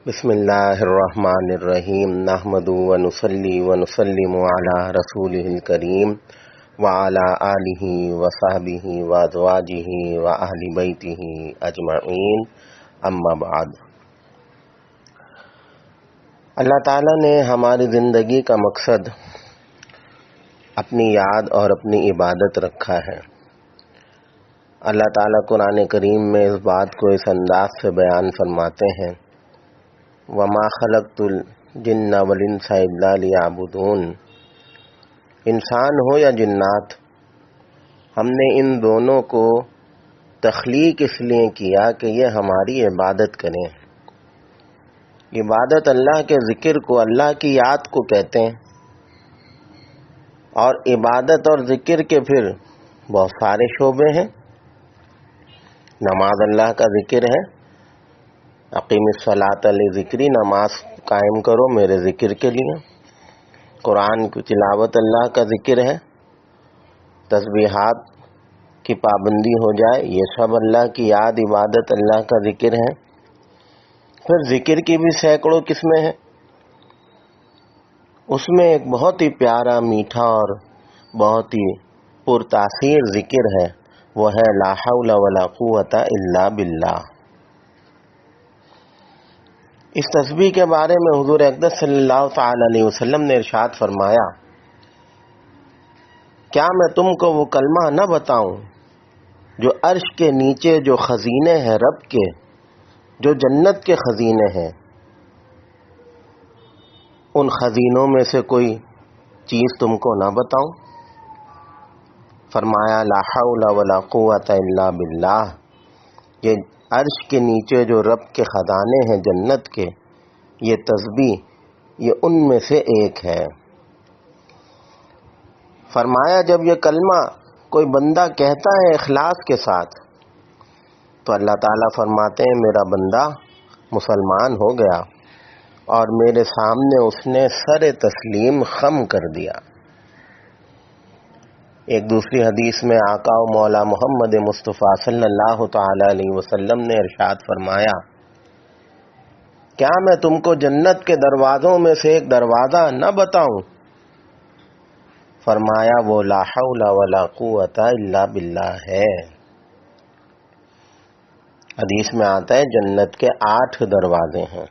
بسم اللہ الرحمن الرحیم نحمدہ ونصلی ونسلم علی رسولہ الکریم وعلی آلہ وصحبہ وازواجہ واہل بیتہ اجمعین اما بعد۔ اللہ تعالیٰ نے ہماری زندگی کا مقصد اپنی یاد اور اپنی عبادت رکھا ہے۔ اللہ تعالیٰ قرآن کریم میں اس بات کو اس انداز سے بیان فرماتے ہیں، وَمَا خَلَقْتُ الْجِنَّ وَالْإِنسَ إِلَّا لِيَعْبُدُونِ۔ انسان ہو یا جنات، ہم نے ان دونوں کو تخلیق اس لیے کیا کہ یہ ہماری عبادت کریں۔ عبادت اللہ کے ذکر کو، اللہ کی یاد کو کہتے ہیں، اور عبادت اور ذکر کے پھر بہت سارے شعبے ہیں۔ نماز اللہ کا ذکر ہے، اقیم الصلاۃ لذکری، نماز قائم کرو میرے ذکر کے لیے۔ قرآن کی تلاوت اللہ کا ذکر ہے، تسبیحات کی پابندی ہو جائے، یہ سب اللہ کی یاد، عبادت، اللہ کا ذکر ہے۔ پھر ذکر کی بھی سینکڑوں قسمیں ہیں، اس میں ایک بہت ہی پیارا، میٹھا اور بہت ہی پرتاثیر ذکر ہے، وہ ہے لا حول ولا قوت الا باللہ۔ اس تسبیح کے بارے میں حضور اقدس صلی اللہ تعالی علیہ وسلم نے ارشاد فرمایا، کیا میں تم کو وہ کلمہ نہ بتاؤں جو عرش کے نیچے جو خزینے ہیں رب کے، جو جنت کے خزینے ہیں، ان خزینوں میں سے کوئی چیز تم کو نہ بتاؤں؟ فرمایا لا حول ولا قوت الا باللہ، یہ عرش کے نیچے جو رب کے خزانے ہیں جنت کے، یہ تسبیح یہ ان میں سے ایک ہے۔ فرمایا جب یہ کلمہ کوئی بندہ کہتا ہے اخلاص کے ساتھ، تو اللہ تعالیٰ فرماتے ہیں میرا بندہ مسلمان ہو گیا، اور میرے سامنے اس نے سر تسلیم خم کر دیا۔ ایک دوسری حدیث میں آقا و مولا محمد مصطفیٰ صلی اللہ تعالی علیہ وسلم نے ارشاد فرمایا، کیا میں تم کو جنت کے دروازوں میں سے ایک دروازہ نہ بتاؤں؟ فرمایا وہ لا حول ولا قوت الا باللہ ہے۔ حدیث میں آتا ہے جنت کے 8 دروازے ہیں،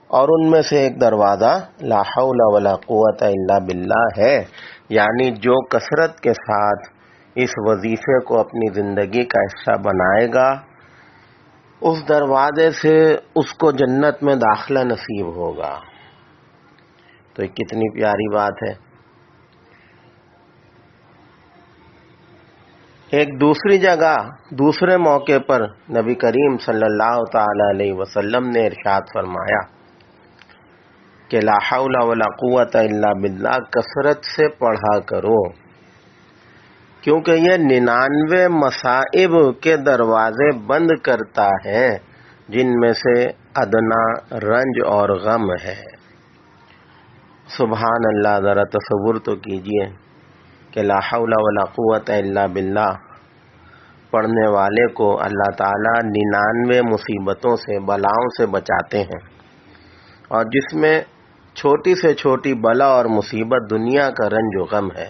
اور ان میں سے ایک دروازہ لا حول ولا قوت الا باللہ ہے، یعنی جو کثرت کے ساتھ اس وظیفے کو اپنی زندگی کا حصہ بنائے گا، اس دروازے سے اس کو جنت میں داخلہ نصیب ہوگا۔ تو یہ کتنی پیاری بات ہے۔ ایک دوسری جگہ، دوسرے موقع پر نبی کریم صلی اللہ تعالی علیہ وسلم نے ارشاد فرمایا کہ لا حول ولا قوت الا باللہ کثرت سے پڑھا کرو، کیونکہ یہ 99 مصائب کے دروازے بند کرتا ہے، جن میں سے ادنا رنج اور غم ہے۔ سبحان اللہ، ذرا تصور تو کیجئے کہ لا حول ولا قوت الا باللہ پڑھنے والے کو اللہ تعالیٰ 99 مصیبتوں سے، بلاؤں سے بچاتے ہیں، اور جس میں چھوٹی سے چھوٹی بلا اور مصیبت دنیا کا رنج و غم ہے۔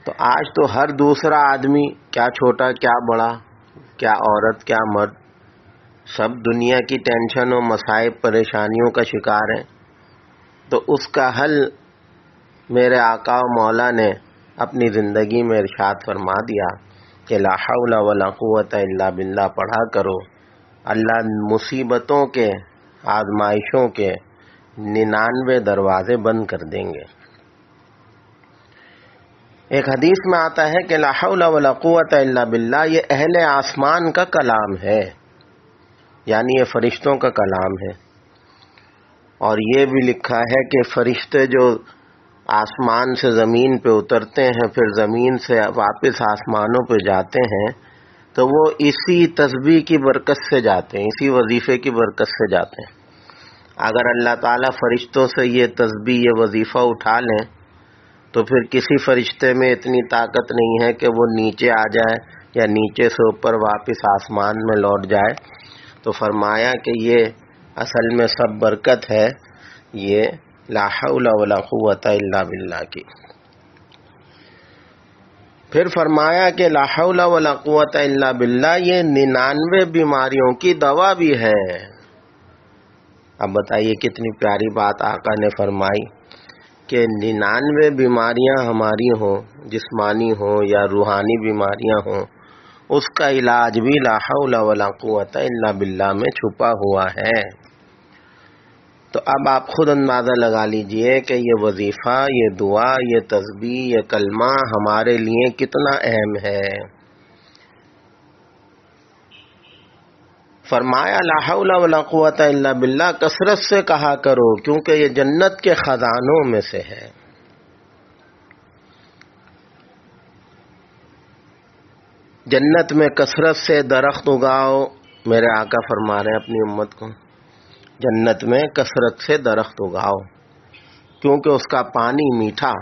تو آج تو ہر دوسرا آدمی، کیا چھوٹا کیا بڑا، کیا عورت کیا مرد، سب دنیا کی ٹینشن و مصائب، پریشانیوں کا شکار ہیں۔ تو اس کا حل میرے آقا و مولا نے اپنی زندگی میں ارشاد فرما دیا کہ لا حول ولا قوت الا باللہ پڑھا کرو، اللہ مصیبتوں کے، آزمائشوں کے 99 دروازے بند کر دیں گے۔ ایک حدیث میں آتا ہے کہ لا حول ولا قوت الا باللہ یہ اہل آسمان کا کلام ہے، یعنی یہ فرشتوں کا کلام ہے۔ اور یہ بھی لکھا ہے کہ فرشتے جو آسمان سے زمین پہ اترتے ہیں، پھر زمین سے واپس آسمانوں پہ جاتے ہیں، تو وہ اسی تسبیح کی برکت سے جاتے ہیں، اسی وظیفے کی برکت سے جاتے ہیں۔ اگر اللہ تعالیٰ فرشتوں سے یہ تسبیح، یہ وظیفہ اٹھا لیں، تو پھر کسی فرشتے میں اتنی طاقت نہیں ہے کہ وہ نیچے آ جائے یا نیچے سے اوپر واپس آسمان میں لوٹ جائے۔ تو فرمایا کہ یہ اصل میں سب برکت ہے یہ لا حول ولا قوت الا باللہ کی۔ پھر فرمایا کہ لا حول ولا قوت الا باللہ یہ 99 بیماریوں کی دوا بھی ہے۔ اب بتائیے کتنی پیاری بات آقا نے فرمائی کہ 99 بیماریاں ہماری ہوں، جسمانی ہوں یا روحانی بیماریاں ہوں، اس کا علاج بھی لا حول ولا قوت الا باللہ میں چھپا ہوا ہے۔ تو اب آپ خود اندازہ لگا لیجئے کہ یہ وظیفہ، یہ دعا، یہ تسبیح، یہ کلمہ ہمارے لیے کتنا اہم ہے۔ فرمایا لا حول ولا قوت الا باللہ کثرت سے کہا کرو، کیونکہ یہ جنت کے خزانوں میں سے ہے۔ جنت میں کثرت سے درخت اگاؤ، میرے آقا فرما رہے ہیں اپنی امت کو، جنت میں کثرت سے درخت اگاؤ کیونکہ اس کا پانی میٹھا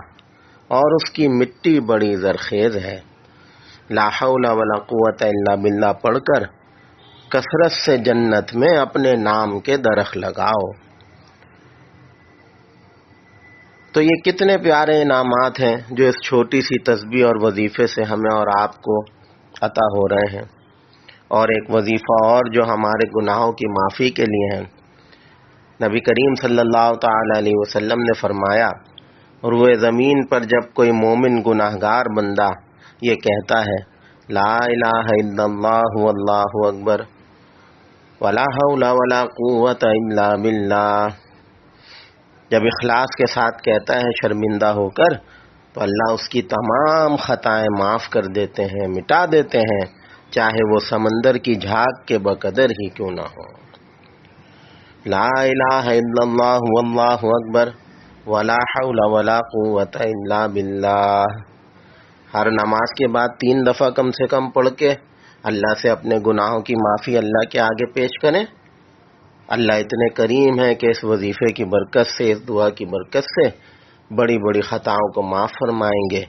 اور اس کی مٹی بڑی زرخیز ہے۔ لا حول ولا قوت الا باللہ پڑھ کر کثرت سے جنت میں اپنے نام کے درخت لگاؤ۔ تو یہ کتنے پیارے انعامات ہیں جو اس چھوٹی سی تسبیح اور وظیفے سے ہمیں اور آپ کو عطا ہو رہے ہیں۔ اور ایک وظیفہ اور جو ہمارے گناہوں کی معافی کے لیے ہے۔ نبی کریم صلی اللہ تعالی علیہ وسلم نے فرمایا، روئے زمین پر جب کوئی مومن گناہگار بندہ یہ کہتا ہے لا الہ الا اللہ واللہ اکبر ولا حول ولا قوت الا باللہ، جب اخلاص کے ساتھ کہتا ہے شرمندہ ہو کر، تو اللہ اس کی تمام خطائیں معاف کر دیتے ہیں، مٹا دیتے ہیں، چاہے وہ سمندر کی جھاگ کے بقدر ہی کیوں نہ ہو۔ لا الہ الا اللہ واللہ اکبر ولا حول ولا قوت الا باللہ، ہر نماز کے بعد 3 دفعہ کم سے کم پڑھ کے اللہ سے اپنے گناہوں کی معافی اللہ کے آگے پیش کریں۔ اللہ اتنے کریم ہے کہ اس وظیفے کی برکت سے، اس دعا کی برکت سے بڑی بڑی خطاؤں کو معاف فرمائیں گے،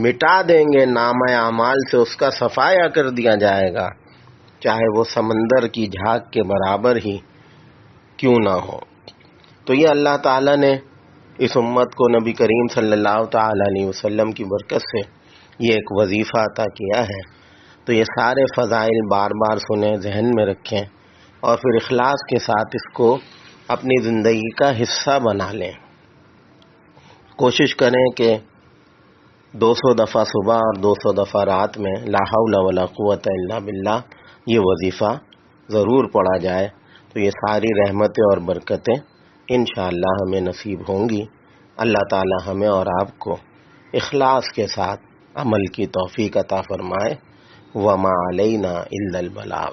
مٹا دیں گے، نامہ اعمال سے اس کا صفایا کر دیا جائے گا، چاہے وہ سمندر کی جھاگ کے برابر ہی کیوں نہ ہو۔ تو یہ اللہ تعالیٰ نے اس امت کو نبی کریم صلی اللہ تعالی علیہ وسلم کی برکت سے یہ ایک وظیفہ عطا کیا ہے۔ تو یہ سارے فضائل بار بار سنیں، ذہن میں رکھیں اور پھر اخلاص کے ساتھ اس کو اپنی زندگی کا حصہ بنا لیں۔ کوشش کریں کہ 200 دفعہ صبح اور 200 دفعہ رات میں لا حول ولا قوت الا باللہ یہ وظیفہ ضرور پڑھا جائے، تو یہ ساری رحمتیں اور برکتیں انشاءاللہ ہمیں نصیب ہوں گی۔ اللہ تعالی ہمیں اور آپ کو اخلاص کے ساتھ عمل کی توفیق عطا فرمائے۔ وما علینا الا البلاغ۔